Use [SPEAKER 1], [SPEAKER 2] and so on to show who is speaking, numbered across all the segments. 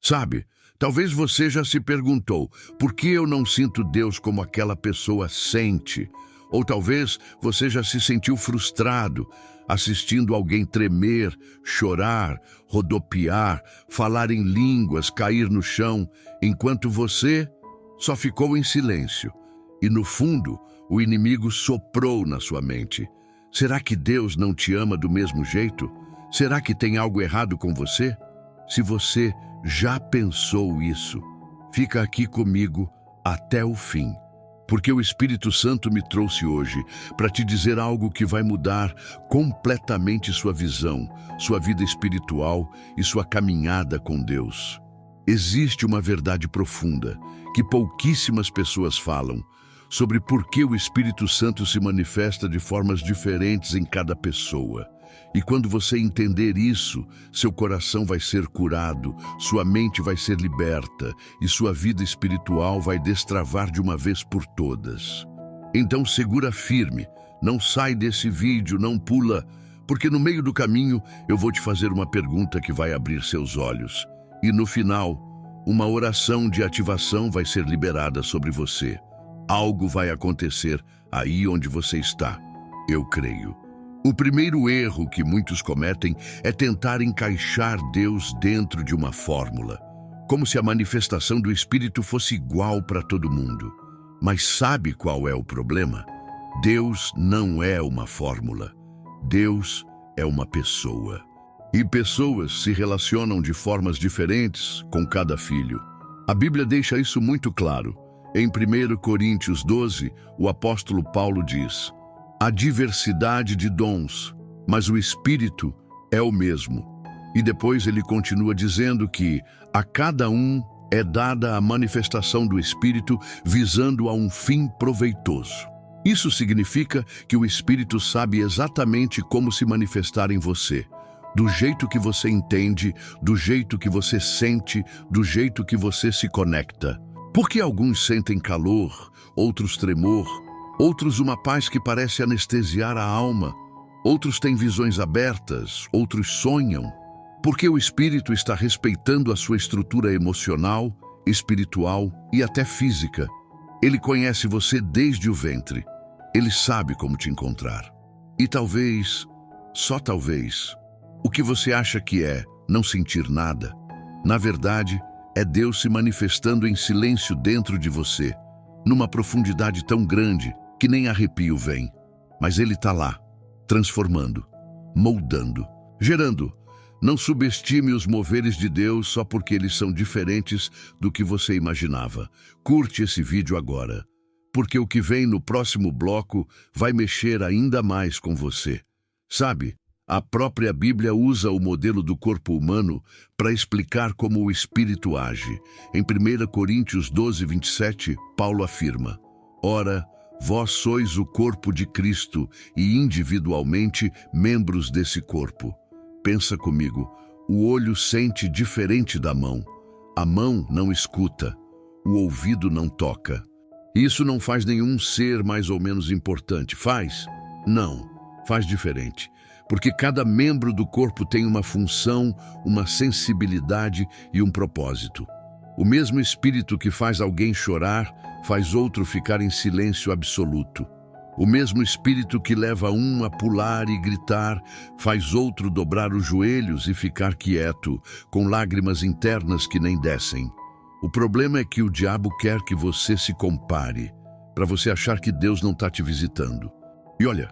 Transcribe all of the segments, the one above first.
[SPEAKER 1] Sabe, talvez você já se perguntou, por que eu não sinto Deus como aquela pessoa sente? Ou talvez você já se sentiu frustrado, assistindo alguém tremer, chorar, rodopiar, falar em línguas, cair no chão, enquanto você só ficou em silêncio. E no fundo, o inimigo soprou na sua mente. Será que Deus não te ama do mesmo jeito? Será que tem algo errado com você? Se você já pensou isso, fica aqui comigo até o fim, porque o Espírito Santo me trouxe hoje para te dizer algo que vai mudar completamente sua visão, sua vida espiritual e sua caminhada com Deus. Existe uma verdade profunda que pouquíssimas pessoas falam sobre por que o Espírito Santo se manifesta de formas diferentes em cada pessoa. E quando você entender isso, seu coração vai ser curado, sua mente vai ser liberta e sua vida espiritual vai destravar de uma vez por todas. Então segura firme, não sai desse vídeo, não pula, porque no meio do caminho eu vou te fazer uma pergunta que vai abrir seus olhos. E no final, uma oração de ativação vai ser liberada sobre você. Algo vai acontecer aí onde você está, eu creio. O primeiro erro que muitos cometem é tentar encaixar Deus dentro de uma fórmula, como se a manifestação do Espírito fosse igual para todo mundo. Mas sabe qual é o problema? Deus não é uma fórmula. Deus é uma pessoa. E pessoas se relacionam de formas diferentes com cada filho. A Bíblia deixa isso muito claro. Em 1 Coríntios 12, o apóstolo Paulo diz: há diversidade de dons, mas o Espírito é o mesmo. E depois ele continua dizendo que a cada um é dada a manifestação do Espírito visando a um fim proveitoso. Isso significa que o Espírito sabe exatamente como se manifestar em você, do jeito que você entende, do jeito que você sente, do jeito que você se conecta. Porque alguns sentem calor, outros tremor, outros uma paz que parece anestesiar a alma, outros têm visões abertas, outros sonham. Porque o Espírito está respeitando a sua estrutura emocional, espiritual e até física. Ele conhece você desde o ventre. Ele sabe como te encontrar. E talvez, só talvez, o que você acha que é não sentir nada, na verdade, é Deus se manifestando em silêncio dentro de você, numa profundidade tão grande que nem arrepio vem. Mas Ele está lá, transformando, moldando, gerando. Não subestime os moveres de Deus só porque eles são diferentes do que você imaginava. Curte esse vídeo agora, porque o que vem no próximo bloco vai mexer ainda mais com você. Sabe, a própria Bíblia usa o modelo do corpo humano para explicar como o Espírito age. Em 1 Coríntios 12, 27, Paulo afirma: ora, vós sois o corpo de Cristo e individualmente membros desse corpo. Pensa comigo, o olho sente diferente da mão. A mão não escuta, o ouvido não toca. Isso não faz nenhum ser mais ou menos importante, faz? Não, faz diferente. Porque cada membro do corpo tem uma função, uma sensibilidade e um propósito. O mesmo Espírito que faz alguém chorar, faz outro ficar em silêncio absoluto. O mesmo Espírito que leva um a pular e gritar, faz outro dobrar os joelhos e ficar quieto, com lágrimas internas que nem descem. O problema é que o diabo quer que você se compare, para você achar que Deus não está te visitando. E olha,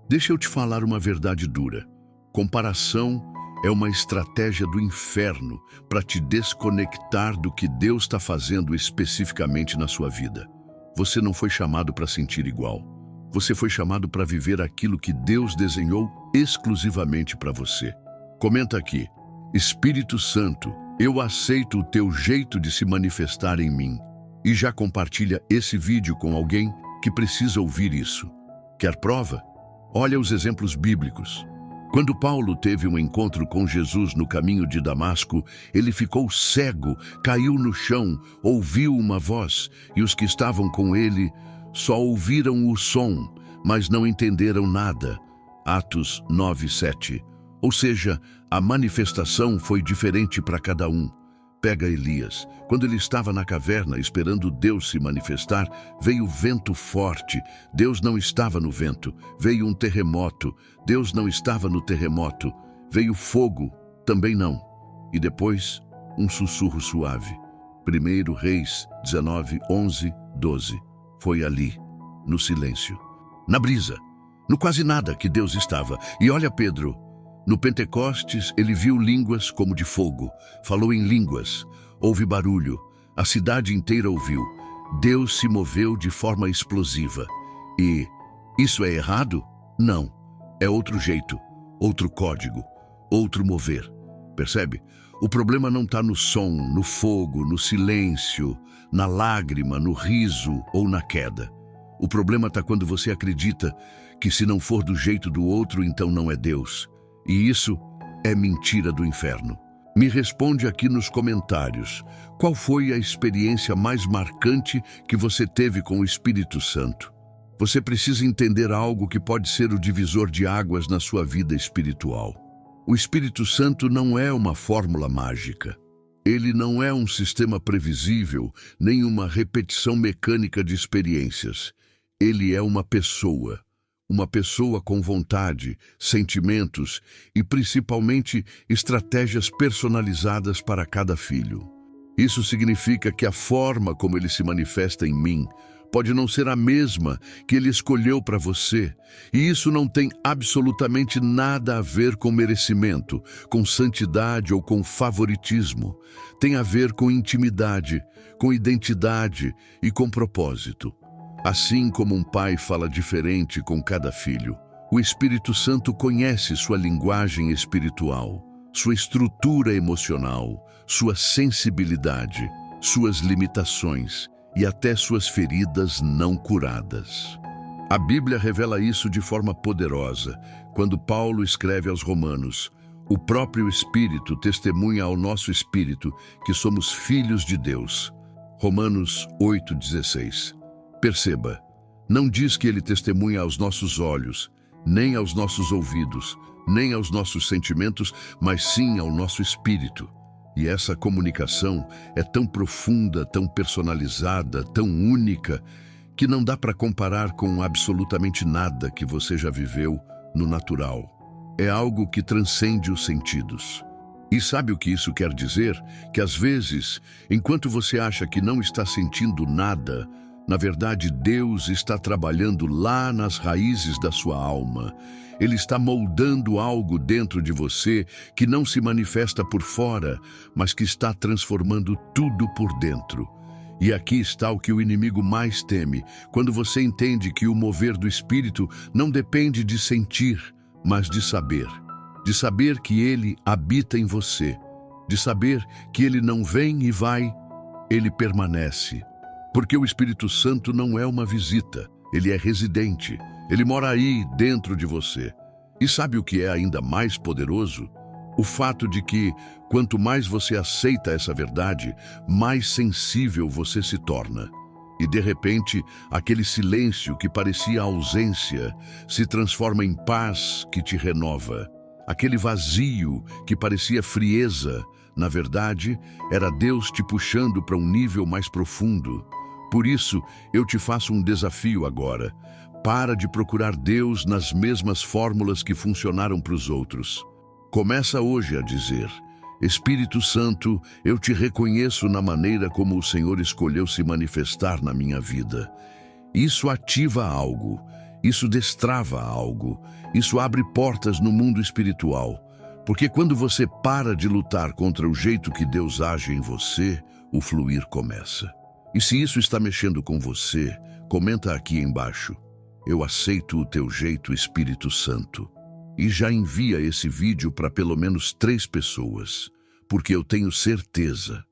[SPEAKER 1] deixa eu te falar uma verdade dura. Comparação é uma estratégia do inferno para te desconectar do que Deus está fazendo especificamente na sua vida. Você não foi chamado para sentir igual. Você foi chamado para viver aquilo que Deus desenhou exclusivamente para você. Comenta aqui: Espírito Santo, eu aceito o teu jeito de se manifestar em mim. E já compartilha esse vídeo com alguém que precisa ouvir isso. Quer prova? Olha os exemplos bíblicos. Quando Paulo teve um encontro com Jesus no caminho de Damasco, ele ficou cego, caiu no chão, ouviu uma voz, e os que estavam com ele só ouviram o som, mas não entenderam nada. Atos 9:7. Ou seja, a manifestação foi diferente para cada um. Pega Elias. Quando ele estava na caverna esperando Deus se manifestar, veio vento forte. Deus não estava no vento. Veio um terremoto. Deus não estava no terremoto. Veio fogo. Também não. E depois, um sussurro suave. 1 Reis 19, 11, 12. Foi ali, no silêncio, na brisa, no quase nada que Deus estava. E olha Pedro, no Pentecostes ele viu línguas como de fogo, falou em línguas, houve barulho, a cidade inteira ouviu. Deus se moveu de forma explosiva. E isso é errado? Não. É outro jeito, outro código, outro mover. Percebe? O problema não está no som, no fogo, no silêncio, na lágrima, no riso ou na queda. O problema está quando você acredita que se não for do jeito do outro, então não é Deus. E isso é mentira do inferno. Me responde aqui nos comentários. Qual foi a experiência mais marcante que você teve com o Espírito Santo? Você precisa entender algo que pode ser o divisor de águas na sua vida espiritual. O Espírito Santo não é uma fórmula mágica. Ele não é um sistema previsível, nem uma repetição mecânica de experiências. Ele é uma pessoa com vontade, sentimentos e, principalmente, estratégias personalizadas para cada filho. Isso significa que a forma como ele se manifesta em mim pode não ser a mesma que ele escolheu para você. E isso não tem absolutamente nada a ver com merecimento, com santidade ou com favoritismo. Tem a ver com intimidade, com identidade e com propósito. Assim como um pai fala diferente com cada filho, o Espírito Santo conhece sua linguagem espiritual, sua estrutura emocional, sua sensibilidade, suas limitações e até suas feridas não curadas. A Bíblia revela isso de forma poderosa, quando Paulo escreve aos Romanos: o próprio Espírito testemunha ao nosso espírito que somos filhos de Deus. Romanos 8,16. Perceba, não diz que ele testemunha aos nossos olhos, nem aos nossos ouvidos, nem aos nossos sentimentos, mas sim ao nosso espírito. E essa comunicação é tão profunda, tão personalizada, tão única, que não dá para comparar com absolutamente nada que você já viveu no natural. É algo que transcende os sentidos. E sabe o que isso quer dizer? Que às vezes, enquanto você acha que não está sentindo nada, na verdade Deus está trabalhando lá nas raízes da sua alma. Ele está moldando algo dentro de você que não se manifesta por fora, mas que está transformando tudo por dentro. E aqui está o que o inimigo mais teme, quando você entende que o mover do Espírito não depende de sentir, mas de saber que ele habita em você, de saber que ele não vem e vai, ele permanece. Porque o Espírito Santo não é uma visita, ele é residente. Ele mora aí, dentro de você. E sabe o que é ainda mais poderoso? O fato de que, quanto mais você aceita essa verdade, mais sensível você se torna. E, de repente, aquele silêncio que parecia ausência se transforma em paz que te renova. Aquele vazio que parecia frieza, na verdade, era Deus te puxando para um nível mais profundo. Por isso, eu te faço um desafio agora. Para de procurar Deus nas mesmas fórmulas que funcionaram para os outros. Começa hoje a dizer: Espírito Santo, eu te reconheço na maneira como o Senhor escolheu se manifestar na minha vida. Isso ativa algo, isso destrava algo, isso abre portas no mundo espiritual. Porque quando você para de lutar contra o jeito que Deus age em você, o fluir começa. E se isso está mexendo com você, comenta aqui embaixo: eu aceito o teu jeito, Espírito Santo. E já envia esse vídeo para pelo menos 3 pessoas, porque eu tenho certeza,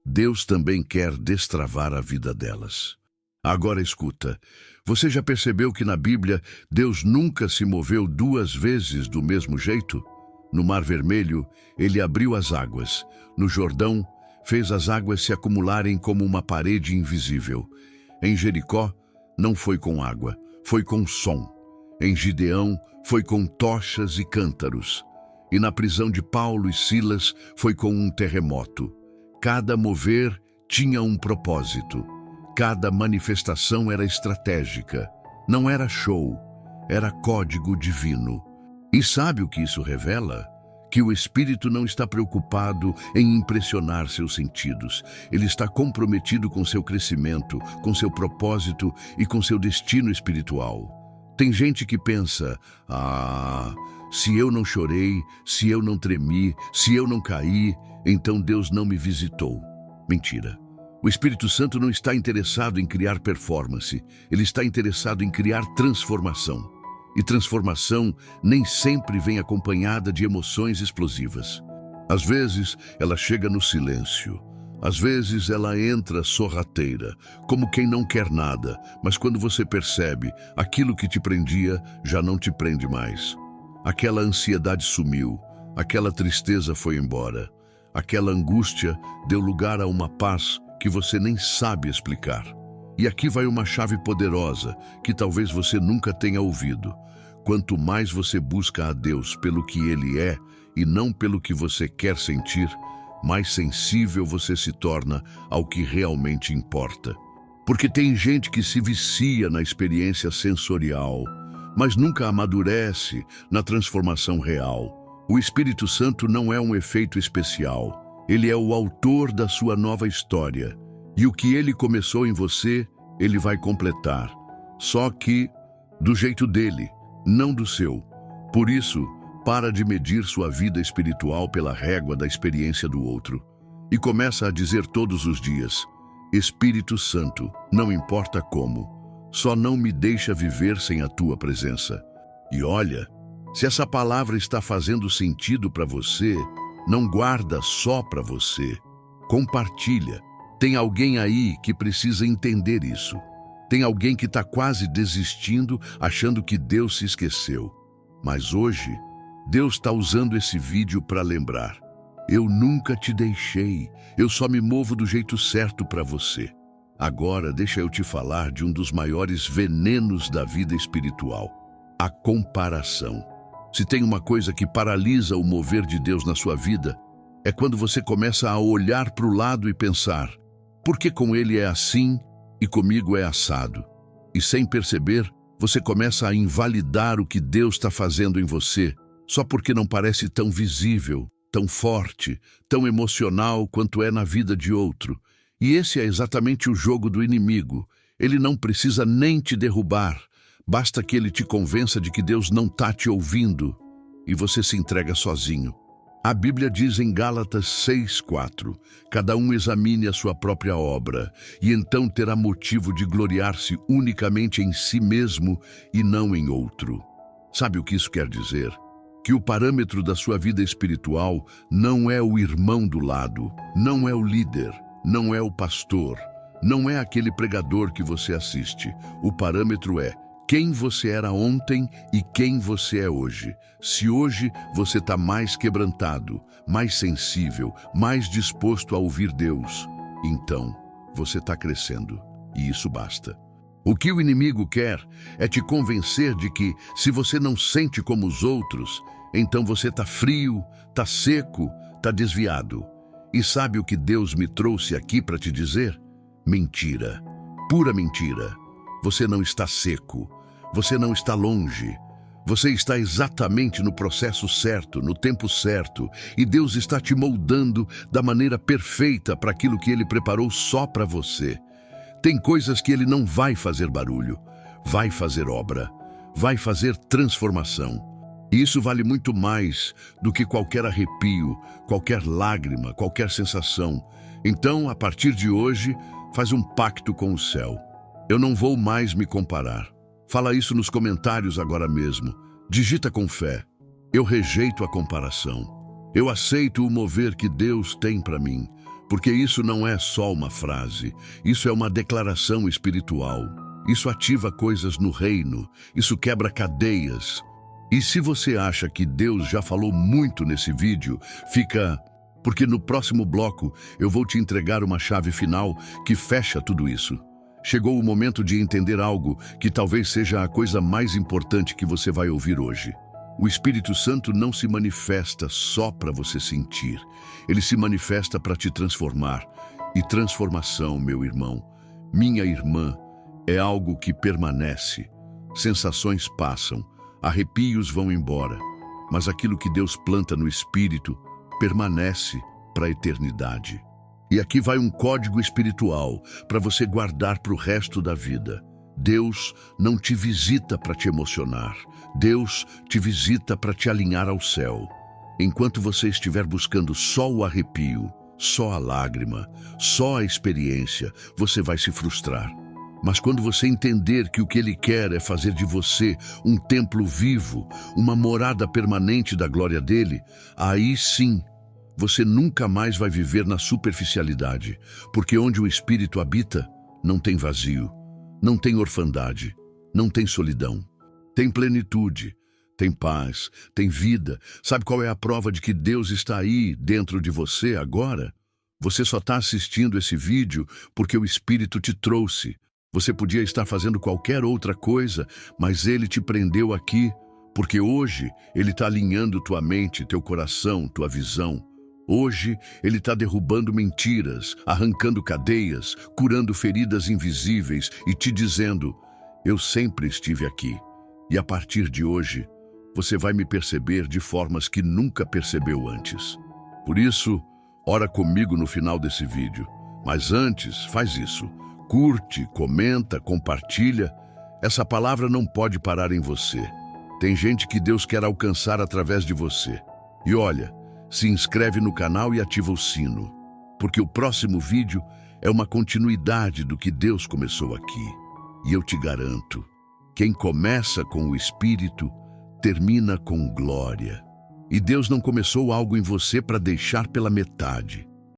[SPEAKER 1] Deus também quer destravar a vida delas. Agora escuta, você já percebeu que na Bíblia Deus nunca se moveu 2 vezes do mesmo jeito? No Mar Vermelho, ele abriu as águas. No Jordão, fez as águas se acumularem como uma parede invisível. Em Jericó, não foi com água, foi com som. Em Gideão, foi com tochas e cântaros. E na prisão de Paulo e Silas, foi com um terremoto. Cada mover tinha um propósito. Cada manifestação era estratégica. Não era show, era código divino. E sabe o que isso revela? Que o Espírito não está preocupado em impressionar seus sentidos. Ele está comprometido com seu crescimento, com seu propósito e com seu destino espiritual. Tem gente que pensa, se eu não chorei, se eu não tremi, se eu não caí, então Deus não me visitou. Mentira. O Espírito Santo não está interessado em criar performance. Ele está interessado em criar transformação. E transformação nem sempre vem acompanhada de emoções explosivas. Às vezes, ela chega no silêncio. Às vezes, ela entra sorrateira, como quem não quer nada, mas quando você percebe, aquilo que te prendia já não te prende mais. Aquela ansiedade sumiu, aquela tristeza foi embora, aquela angústia deu lugar a uma paz que você nem sabe explicar. E aqui vai uma chave poderosa que talvez você nunca tenha ouvido. Quanto mais você busca a Deus pelo que Ele é e não pelo que você quer sentir, mais sensível você se torna ao que realmente importa. Porque tem gente que se vicia na experiência sensorial, mas nunca amadurece na transformação real. O Espírito Santo não é um efeito especial. Ele é o autor da sua nova história. E o que Ele começou em você, Ele vai completar. Só que do jeito dele, não do seu. Por isso, para de medir sua vida espiritual pela régua da experiência do outro. E começa a dizer todos os dias, Espírito Santo, não importa como, só não me deixa viver sem a tua presença. E olha, se essa palavra está fazendo sentido para você, não guarda só para você. Compartilha. Tem alguém aí que precisa entender isso. Tem alguém que está quase desistindo, achando que Deus se esqueceu. Mas hoje, Deus está usando esse vídeo para lembrar. Eu nunca te deixei, eu só me movo do jeito certo para você. Agora, deixa eu te falar de um dos maiores venenos da vida espiritual: a comparação. Se tem uma coisa que paralisa o mover de Deus na sua vida, é quando você começa a olhar para o lado e pensar, por que com ele é assim e comigo é assado? E sem perceber, você começa a invalidar o que Deus está fazendo em você, só porque não parece tão visível, tão forte, tão emocional quanto é na vida de outro. E esse é exatamente o jogo do inimigo. Ele não precisa nem te derrubar. Basta que ele te convença de que Deus não está te ouvindo e você se entrega sozinho. A Bíblia diz em Gálatas 6:4, cada um examine a sua própria obra e então terá motivo de gloriar-se unicamente em si mesmo e não em outro. Sabe o que isso quer dizer? Que o parâmetro da sua vida espiritual não é o irmão do lado, não é o líder, não é o pastor, não é aquele pregador que você assiste. O parâmetro é quem você era ontem e quem você é hoje. Se hoje você está mais quebrantado, mais sensível, mais disposto a ouvir Deus, então você está crescendo. E isso basta. O que o inimigo quer é te convencer de que, se você não sente como os outros, então você está frio, está seco, está desviado. E sabe o que Deus me trouxe aqui para te dizer? Mentira. Pura mentira. Você não está seco. Você não está longe. Você está exatamente no processo certo, no tempo certo, e Deus está te moldando da maneira perfeita para aquilo que Ele preparou só para você. Tem coisas que Ele não vai fazer barulho, vai fazer obra, vai fazer transformação. E isso vale muito mais do que qualquer arrepio, qualquer lágrima, qualquer sensação. Então, a partir de hoje, faz um pacto com o céu. Eu não vou mais me comparar. Fala isso nos comentários agora mesmo. Digita com fé. Eu rejeito a comparação. Eu aceito o mover que Deus tem para mim, porque isso não é só uma frase. Isso é uma declaração espiritual. Isso ativa coisas no reino. Isso quebra cadeias. E se você acha que Deus já falou muito nesse vídeo, porque no próximo bloco eu vou te entregar uma chave final que fecha tudo isso. Chegou o momento de entender algo que talvez seja a coisa mais importante que você vai ouvir hoje. O Espírito Santo não se manifesta só para você sentir. Ele se manifesta para te transformar. E transformação, meu irmão, minha irmã, é algo que permanece. Sensações passam, arrepios vão embora, mas aquilo que Deus planta no Espírito permanece para a eternidade. E aqui vai um código espiritual para você guardar para o resto da vida. Deus não te visita para te emocionar. Deus te visita para te alinhar ao céu. Enquanto você estiver buscando só o arrepio, só a lágrima, só a experiência, você vai se frustrar. Mas quando você entender que o que Ele quer é fazer de você um templo vivo, uma morada permanente da glória dEle, aí sim, você nunca mais vai viver na superficialidade, porque onde o Espírito habita, não tem vazio, não tem orfandade, não tem solidão, tem plenitude, tem paz, tem vida. Sabe qual é a prova de que Deus está aí dentro de você agora? Você só está assistindo esse vídeo porque o Espírito te trouxe. Você podia estar fazendo qualquer outra coisa, mas Ele te prendeu aqui, porque hoje Ele está alinhando tua mente, teu coração, tua visão. Hoje Ele está derrubando mentiras, arrancando cadeias, curando feridas invisíveis e te dizendo: eu sempre estive aqui. E a partir de hoje, você vai me perceber de formas que nunca percebeu antes. Por isso, ora comigo no final desse vídeo. Mas antes, faz isso. Curte, comenta, compartilha. Essa palavra não pode parar em você. Tem gente que Deus quer alcançar através de você. E olha, se inscreve no canal e ativa o sino, porque o próximo vídeo é uma continuidade do que Deus começou aqui. E eu te garanto, quem começa com o Espírito, termina com glória. E Deus não começou algo em você para deixar pela metade.